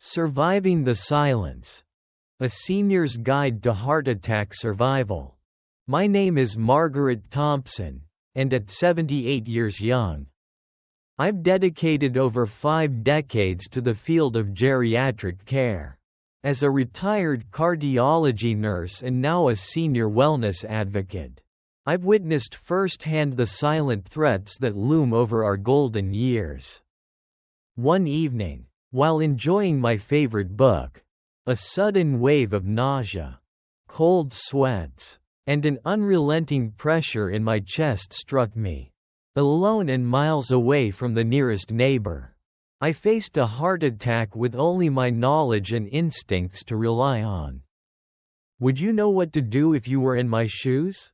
Surviving the Silence. A Senior's Guide to Heart Attack Survival. My name is Margaret Thompson, and at 78 years young, I've dedicated over 5 decades to the field of geriatric care. As a retired cardiology nurse and now a senior wellness advocate, I've witnessed firsthand the silent threats that loom over our golden years. One evening, while enjoying my favorite book, a sudden wave of nausea, cold sweats, and an unrelenting pressure in my chest struck me. Alone and miles away from the nearest neighbor, I faced a heart attack with only my knowledge and instincts to rely on. Would you know what to do if you were in my shoes?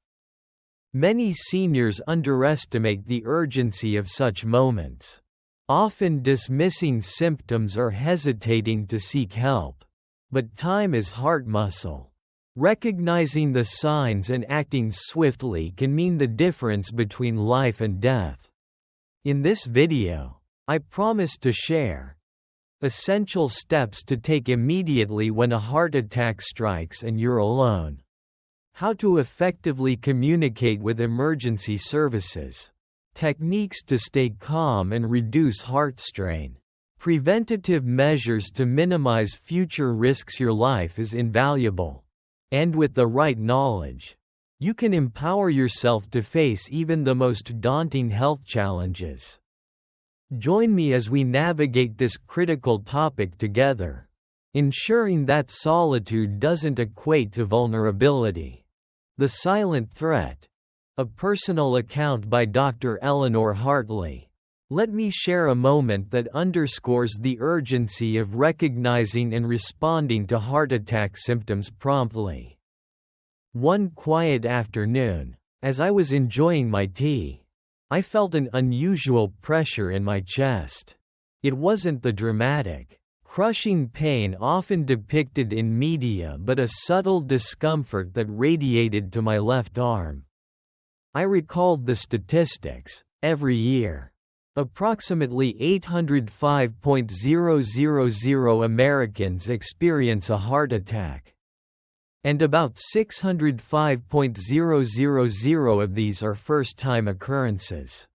Many seniors underestimate the urgency of such moments, often dismissing symptoms or hesitating to seek help. But time is heart muscle. Recognizing the signs and acting swiftly can mean the difference between life and death. In this video, I promise to share essential steps to take immediately when a heart attack strikes and you're alone. How to effectively communicate with emergency services. Techniques to stay calm and reduce heart strain. Preventative measures to minimize future risks. Your life is invaluable. And with the right knowledge, you can empower yourself to face even the most daunting health challenges. Join me as we navigate this critical topic together, ensuring that solitude doesn't equate to vulnerability. The Silent Threat. A personal account by Dr. Eleanor Hartley. Let me share a moment that underscores the urgency of recognizing and responding to heart attack symptoms promptly. One quiet afternoon, as I was enjoying my tea, I felt an unusual pressure in my chest. It wasn't the dramatic, crushing pain often depicted in media, but a subtle discomfort that radiated to my left arm. I recalled the statistics. Every year, approximately 805,000 Americans experience a heart attack, and about 605,000 of these are first-time occurrences.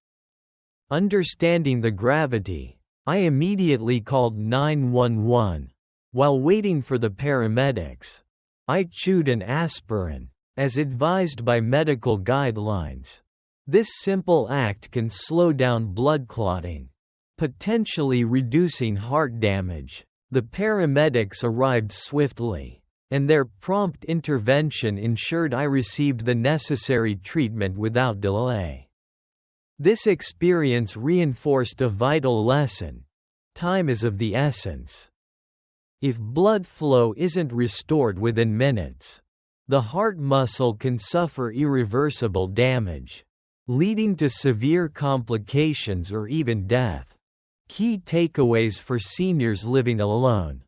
Understanding the gravity, I immediately called 911. While waiting for the paramedics, I chewed an aspirin, as advised by medical guidelines. This simple act can slow down blood clotting, potentially reducing heart damage. The paramedics arrived swiftly, and their prompt intervention ensured I received the necessary treatment without delay. This experience reinforced a vital lesson: time is of the essence. If blood flow isn't restored within minutes, the heart muscle can suffer irreversible damage, leading to severe complications or even death. Key takeaways for seniors living alone.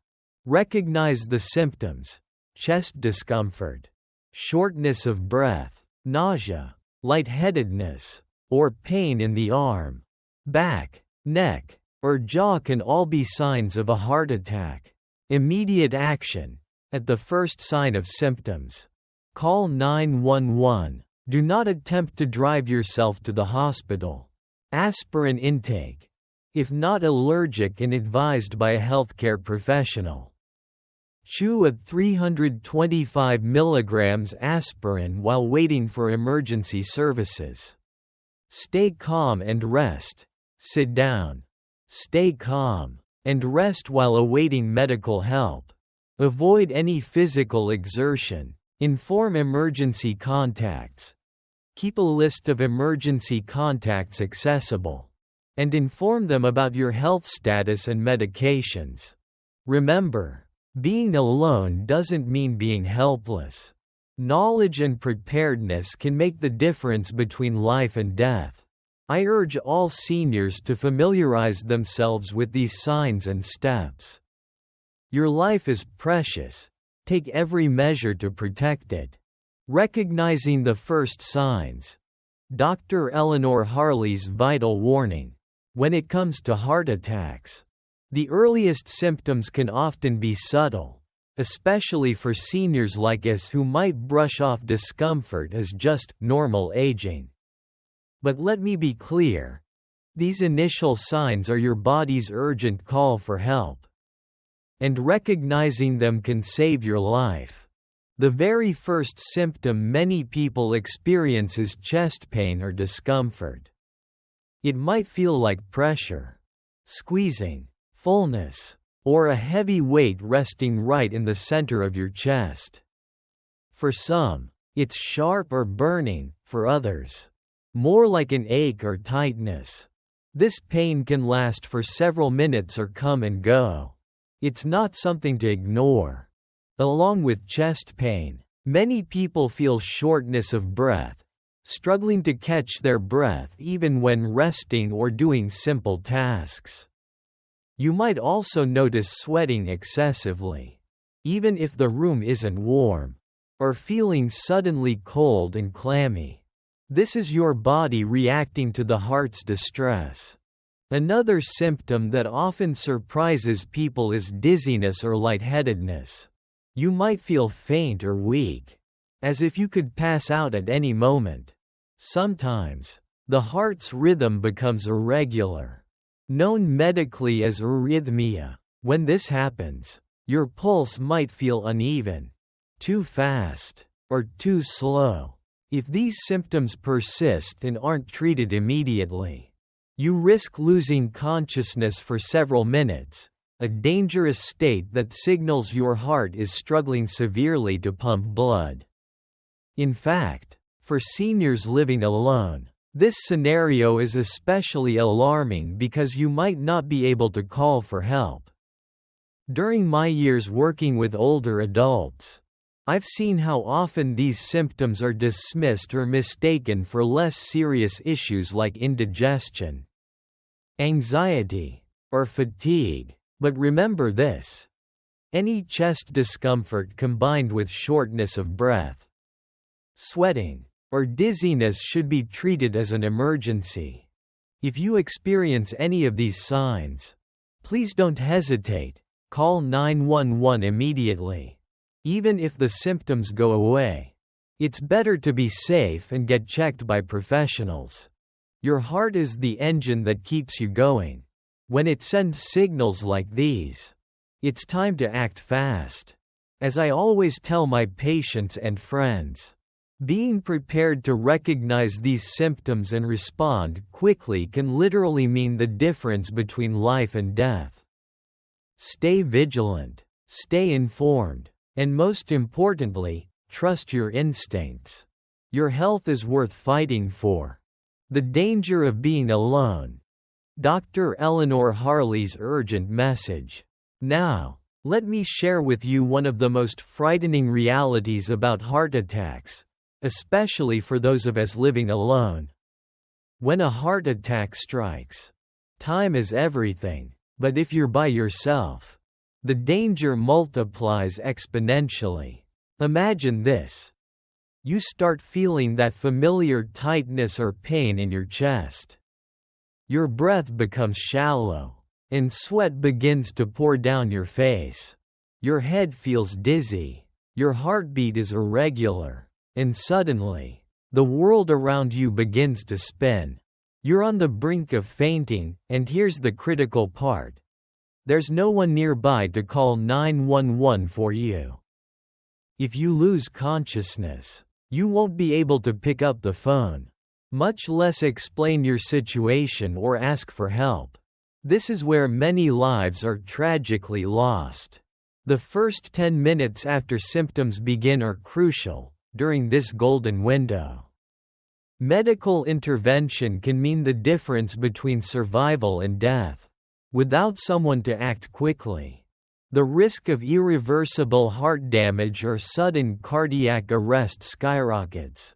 Recognize the symptoms: chest discomfort, shortness of breath, nausea, lightheadedness, or pain in the arm, back, neck, or jaw can all be signs of a heart attack. Immediate action. At the first sign of symptoms, call 911. Do not attempt to drive yourself to the hospital. Aspirin intake. If not allergic and advised by a healthcare professional, chew a 325 mg aspirin while waiting for emergency services. Stay calm and rest. Sit down. Stay calm and rest while awaiting medical help. Avoid any physical exertion. Inform emergency contacts. Keep a list of emergency contacts accessible, and inform them about your health status and medications. Remember, being alone doesn't mean being helpless. Knowledge and preparedness can make the difference between life and death. I urge all seniors to familiarize themselves with these signs and steps. Your life is precious. Take every measure to protect it. Recognizing the first signs. Dr. Eleanor Hartley's vital warning. When it comes to heart attacks, The earliest symptoms can often be subtle, especially for seniors like us who might brush off discomfort as just normal aging. But let me be clear. These initial signs are your body's urgent call for help. And recognizing them can save your life. The very first symptom many people experience is chest pain or discomfort. It might feel like pressure, squeezing, fullness, or a heavy weight resting right in the center of your chest. For some, it's sharp or burning, for others, more like an ache or tightness. This pain can last for several minutes or come and go. It's not something to ignore. Along with chest pain, many people feel shortness of breath, struggling to catch their breath even when resting or doing simple tasks. You might also notice sweating excessively, even if the room isn't warm, or feeling suddenly cold and clammy. This is your body reacting to the heart's distress. Another symptom that often surprises people is dizziness or lightheadedness. You might feel faint or weak, as if you could pass out at any moment. Sometimes, the heart's rhythm becomes irregular, known medically as arrhythmia. When this happens, your pulse might feel uneven, too fast, or too slow. If these symptoms persist and aren't treated immediately, you risk losing consciousness for several minutes, a dangerous state that signals your heart is struggling severely to pump blood. In fact, for seniors living alone, this scenario is especially alarming because you might not be able to call for help. During my years working with older adults, I've seen how often these symptoms are dismissed or mistaken for less serious issues like indigestion, anxiety, or fatigue. But remember this: any chest discomfort combined with shortness of breath, sweating, or dizziness should be treated as an emergency. If you experience any of these signs, please don't hesitate. Call 911 immediately. Even if the symptoms go away, it's better to be safe and get checked by professionals. Your heart is the engine that keeps you going. When it sends signals like these, it's time to act fast. As I always tell my patients and friends, being prepared to recognize these symptoms and respond quickly can literally mean the difference between life and death. Stay vigilant, stay informed, and most importantly, trust your instincts. Your health is worth fighting for. The danger of being alone. Dr. Eleanor Harley's urgent message. Now, let me share with you one of the most frightening realities about heart attacks, especially for those of us living alone. When a heart attack strikes, time is everything, but if you're by yourself, the danger multiplies exponentially. Imagine this. You start feeling that familiar tightness or pain in your chest. Your breath becomes shallow, and sweat begins to pour down your face. Your head feels dizzy, your heartbeat is irregular, and suddenly, the world around you begins to spin. You're on the brink of fainting, and here's the critical part. There's no one nearby to call 911 for you. If you lose consciousness, you won't be able to pick up the phone, much less explain your situation or ask for help. This is where many lives are tragically lost. The first 10 minutes after symptoms begin are crucial, during this golden window. Medical intervention can mean the difference between survival and death. Without someone to act quickly, the risk of irreversible heart damage or sudden cardiac arrest skyrockets.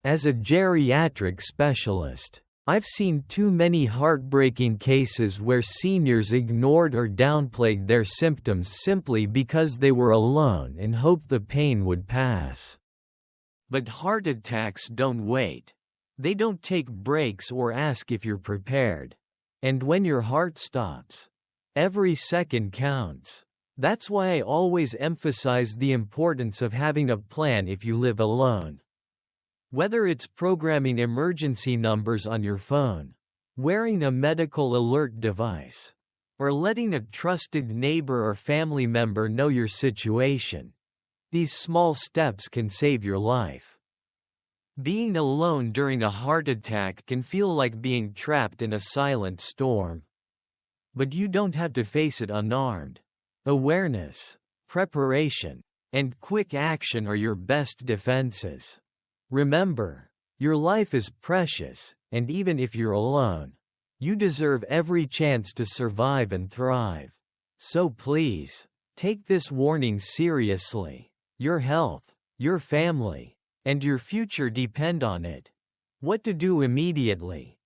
As a geriatric specialist, I've seen too many heartbreaking cases where seniors ignored or downplayed their symptoms simply because they were alone and hoped the pain would pass. But heart attacks don't wait. They don't take breaks or ask if you're prepared. And when your heart stops, Every second counts. That's why I always emphasize the importance of having a plan if you live alone. Whether it's programming emergency numbers on your phone, wearing a medical alert device, or letting a trusted neighbor or family member know your situation, these small steps can save your life. Being alone during a heart attack can feel like being trapped in a silent storm. But you don't have to face it unarmed. Awareness, preparation, and quick action are your best defenses. Remember, your life is precious, and even if you're alone, you deserve every chance to survive and thrive. So please, take this warning seriously. Your health, your family, and your future depend on it. What to do immediately?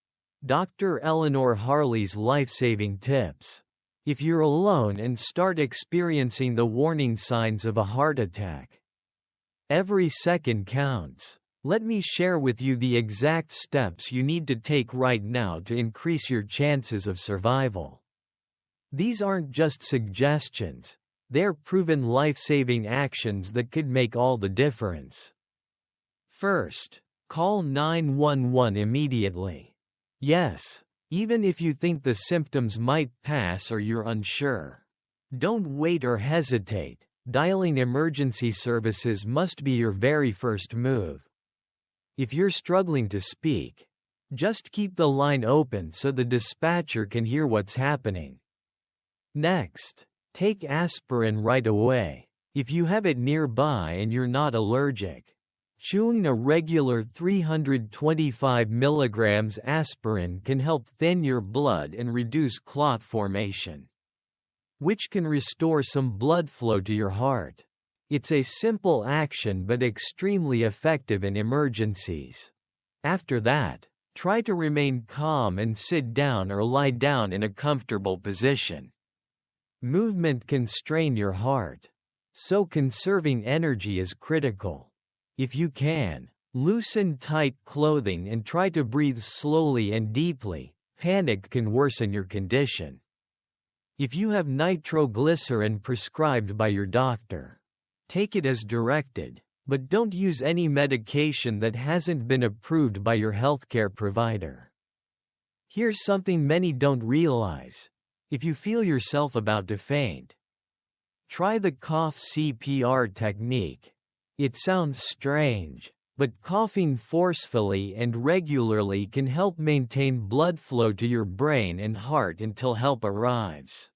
Dr. Eleanor Harley's life-saving tips. If you're alone and start experiencing the warning signs of a heart attack, every second counts. Let me share with you the exact steps you need to take right now to increase your chances of survival. These aren't just suggestions, they're proven life-saving actions that could make all the difference. First, call 911 immediately. Yes, even if you think the symptoms might pass or you're unsure. Don't wait or hesitate. Dialing emergency services must be your very first move. If you're struggling to speak, just keep the line open so the dispatcher can hear what's happening. Next, take aspirin right away. If you have it nearby and you're not allergic, chewing a regular 325 mg aspirin can help thin your blood and reduce clot formation, which can restore some blood flow to your heart. It's a simple action but extremely effective in emergencies. After that, try to remain calm and sit down or lie down in a comfortable position. Movement can strain your heart, so conserving energy is critical. If you can, loosen tight clothing and try to breathe slowly and deeply. Panic can worsen your condition. If you have nitroglycerin prescribed by your doctor, take it as directed, but don't use any medication that hasn't been approved by your healthcare provider. Here's something many don't realize. If you feel yourself about to faint, try the cough CPR technique. It sounds strange, but coughing forcefully and regularly can help maintain blood flow to your brain and heart until help arrives.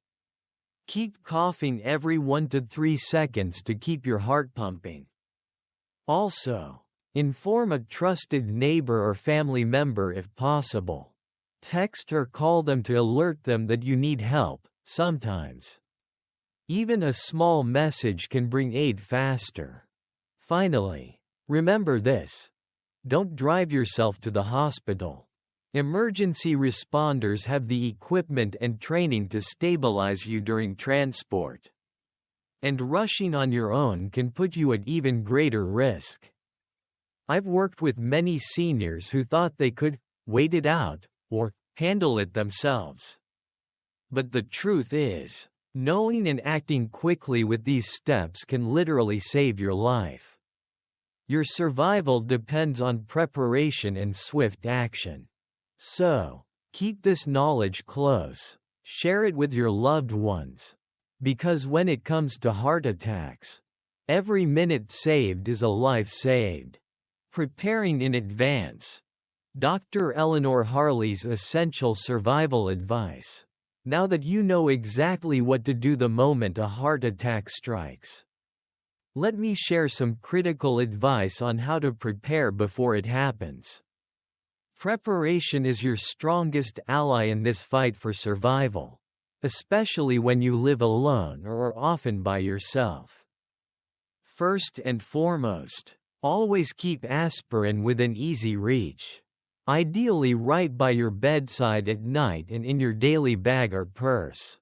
Keep coughing every 1 to 3 seconds to keep your heart pumping. Also, inform a trusted neighbor or family member if possible. Text or call them to alert them that you need help. Sometimes, even a small message can bring aid faster. Finally, remember this. Don't drive yourself to the hospital. Emergency responders have the equipment and training to stabilize you during transport. And rushing on your own can put you at even greater risk. I've worked with many seniors who thought they could wait it out or handle it themselves. But the truth is, knowing and acting quickly with these steps can literally save your life. Your survival depends on preparation and swift action. So, keep this knowledge close. Share it with your loved ones. Because when it comes to heart attacks, every minute saved is a life saved. Preparing in advance. Dr. Eleanor Harley's essential survival advice. Now that you know exactly what to do the moment a heart attack strikes, let me share some critical advice on how to prepare before it happens. Preparation is your strongest ally in this fight for survival, especially when you live alone or are often by yourself. First and foremost, always keep aspirin within easy reach. Ideally right by your bedside at night and in your daily bag or purse.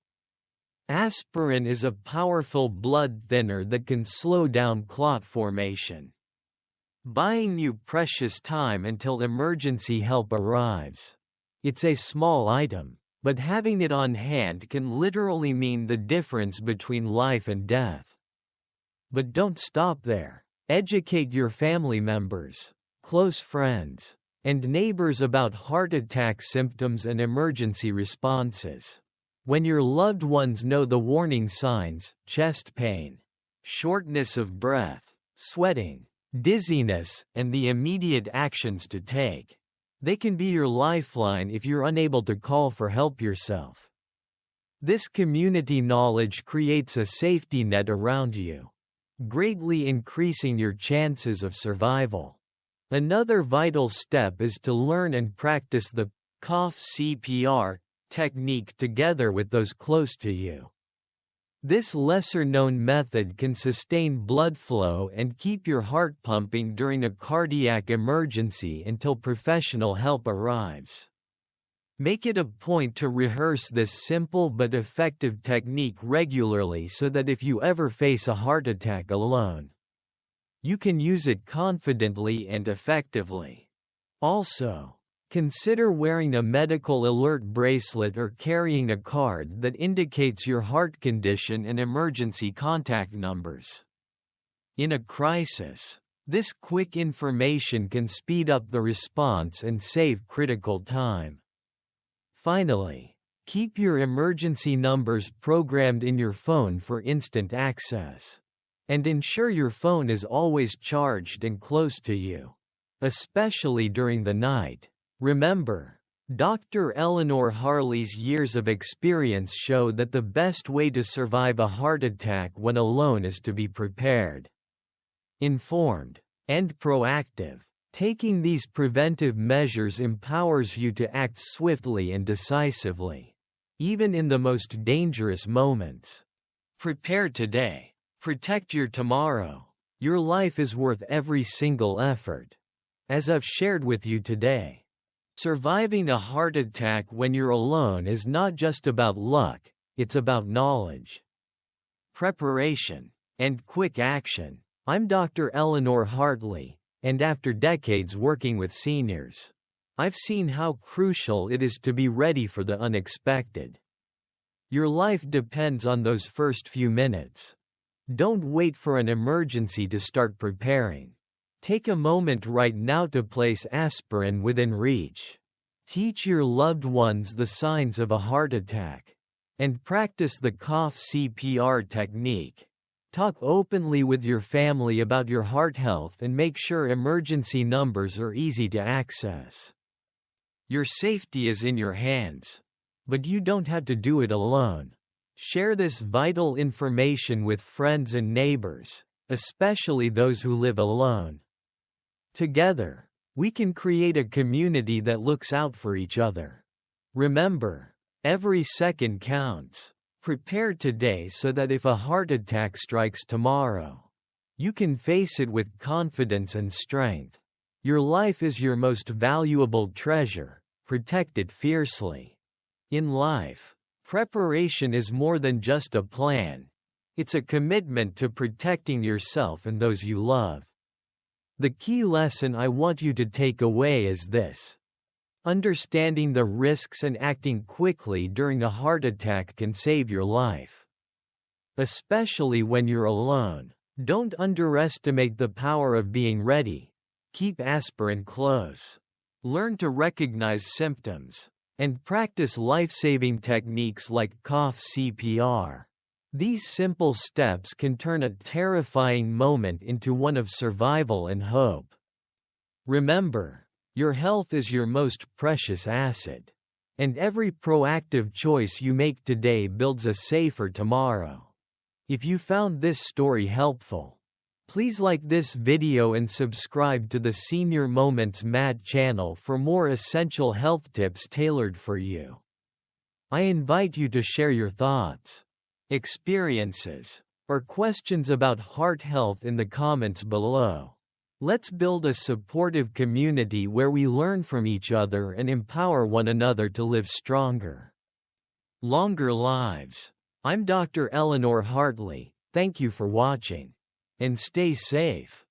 Aspirin is a powerful blood thinner that can slow down clot formation, buying you precious time until emergency help arrives. It's a small item, but having it on hand can literally mean the difference between life and death. But don't stop there. Educate your family members, close friends, and neighbors about heart attack symptoms and emergency responses. When your loved ones know the warning signs, chest pain, shortness of breath, sweating, dizziness, and the immediate actions to take, they can be your lifeline if you're unable to call for help yourself. This community knowledge creates a safety net around you, greatly increasing your chances of survival. Another vital step is to learn and practice the cough CPR technique together with those close to you. This lesser-known method can sustain blood flow and keep your heart pumping during a cardiac emergency until professional help arrives. Make it a point to rehearse this simple but effective technique regularly so that if you ever face a heart attack alone, you can use it confidently and effectively. Also, consider wearing a medical alert bracelet or carrying a card that indicates your heart condition and emergency contact numbers. In a crisis, this quick information can speed up the response and save critical time. Finally, keep your emergency numbers programmed in your phone for instant access. And ensure your phone is always charged and close to you, especially during the night. Remember, Dr. Eleanor Harley's years of experience show that the best way to survive a heart attack when alone is to be prepared, informed, and proactive. Taking these preventive measures empowers you to act swiftly and decisively, even in the most dangerous moments. Prepare today. Protect your tomorrow. Your life is worth every single effort. As I've shared with you today, surviving a heart attack when you're alone is not just about luck, it's about knowledge, preparation, and quick action. I'm Dr. Eleanor Hartley, and after decades working with seniors, I've seen how crucial it is to be ready for the unexpected. Your life depends on those first few minutes. Don't wait for an emergency to start preparing. Take a moment right now to place aspirin within reach. Teach your loved ones the signs of a heart attack, and practice the cough CPR technique. Talk openly with your family about your heart health and make sure emergency numbers are easy to access. Your safety is in your hands, but you don't have to do it alone. Share this vital information with friends and neighbors, especially those who live alone. Together, we can create a community that looks out for each other. Remember, every second counts. Prepare today so that if a heart attack strikes tomorrow, you can face it with confidence and strength. Your life is your most valuable treasure. Protect it fiercely. In life, preparation is more than just a plan. It's a commitment to protecting yourself and those you love. The key lesson I want you to take away is this: understanding the risks and acting quickly during a heart attack can save your life. Especially when you're alone, don't underestimate the power of being ready. Keep aspirin close. Learn to recognize symptoms, and practice life-saving techniques like cough CPR. These simple steps can turn a terrifying moment into one of survival and hope. Remember, your health is your most precious asset, and every proactive choice you make today builds a safer tomorrow. If you found this story helpful, please like this video and subscribe to the Senior Moments MAD channel for more essential health tips tailored for you. I invite you to share your thoughts, experiences, or questions about heart health in the comments below. Let's build a supportive community where we learn from each other and empower one another to live stronger, longer lives. I'm Dr. Eleanor Hartley. Thank you for watching, and stay safe.